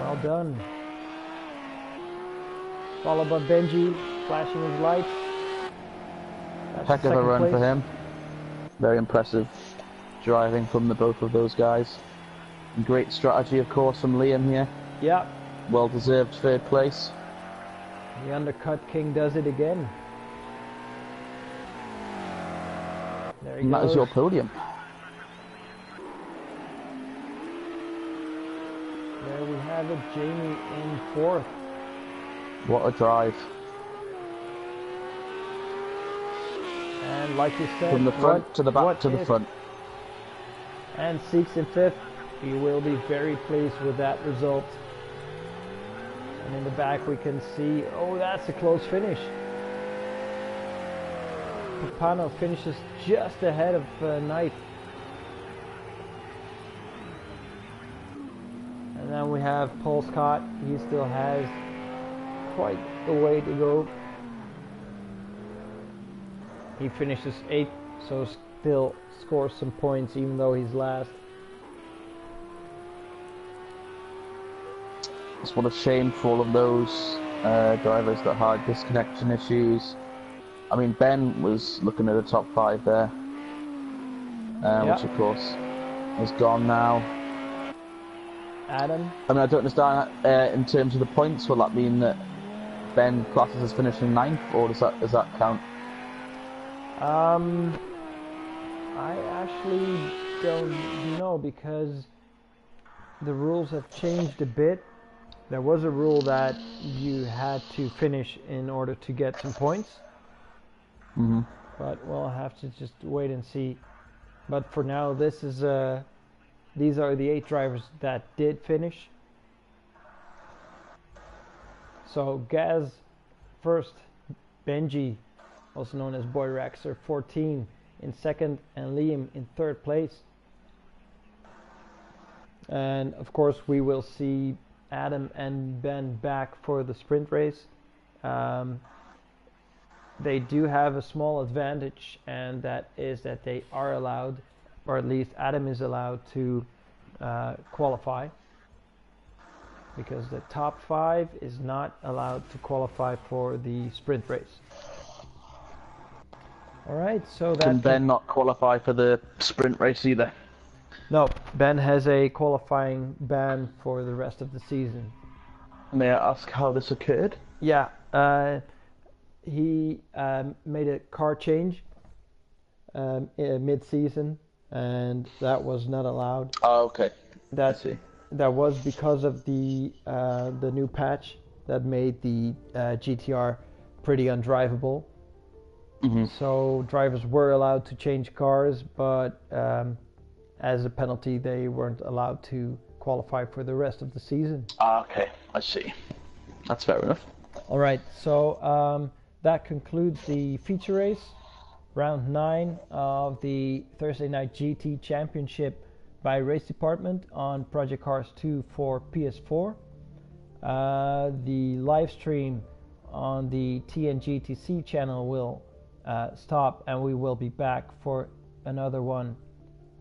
Well done. Followed by Benji, flashing his lights.
Heck of a run for him. Very impressive driving from the both of those guys. And great strategy, of course, from Liam here.
Yeah.
Well-deserved 3rd place.
The undercut king does it again. There he goes.
And that is your podium.
There we have it, Jamie in 4th.
What a drive.
And like you said,
from the front to the back to the front.
And Seeks in 5th. He will be very pleased with that result. And in the back we can see, oh, that's a close finish. Papano finishes just ahead of Knight. And then we have Paul Scott. He still has quite a way to go. He finishes 8th, so still scores some points even though he's last.
It's what a shame for all of those drivers that had disconnection issues. I mean, Ben was looking at the top 5 there, which of course is gone now.
Adam?
I mean, I don't understand in terms of the points. Will that mean that Ben classes as finishing 9th, or does that count?
I actually don't know, because the rules have changed a bit. There was a rule that you had to finish in order to get some points.
Mm-hmm.
But we'll have to just wait and see. But for now, this is these are the 8 drivers that did finish. So Gaz first, Benji, also known as Boy Raxer, 14 in 2nd, and Liam in 3rd place. And of course we will see Adam and Ben back for the sprint race. They do have a small advantage, and that is that they are allowed, or at least Adam is allowed to qualify, because the top 5 is not allowed to qualify for the sprint race. Alright, so that...
Can Ben not qualify for the sprint race either?
No, Ben has a qualifying ban for the rest of the season.
May I ask how this occurred?
Yeah, he made a car change mid-season, and that was not allowed.
Oh, okay. I see.
That was because of the new patch that made the GTR pretty undrivable.
Mm-hmm.
So drivers were allowed to change cars, but as a penalty, they weren't allowed to qualify for the rest of the season.
Ah, okay. I see. That's fair enough.
All right. So that concludes the feature race, round 9 of the Thursday Night GT Championship by Race Department on Project Cars 2 for PS4. The live stream on the TNGTC channel will stop, and we will be back for another one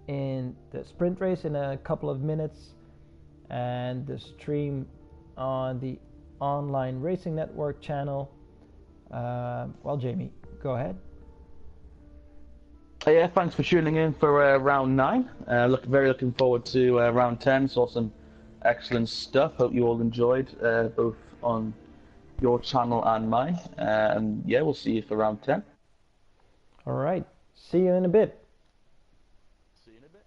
in the sprint race in a couple of minutes, and the stream on the online racing network channel. Well, Jamie, go ahead.
Yeah, thanks for tuning in for round 9. Very looking forward to round 10. Saw some Excellent stuff. Hope you all enjoyed, both on your channel and mine. Yeah, we'll see you for round 10.
All right. See you in a bit.
See you in a bit.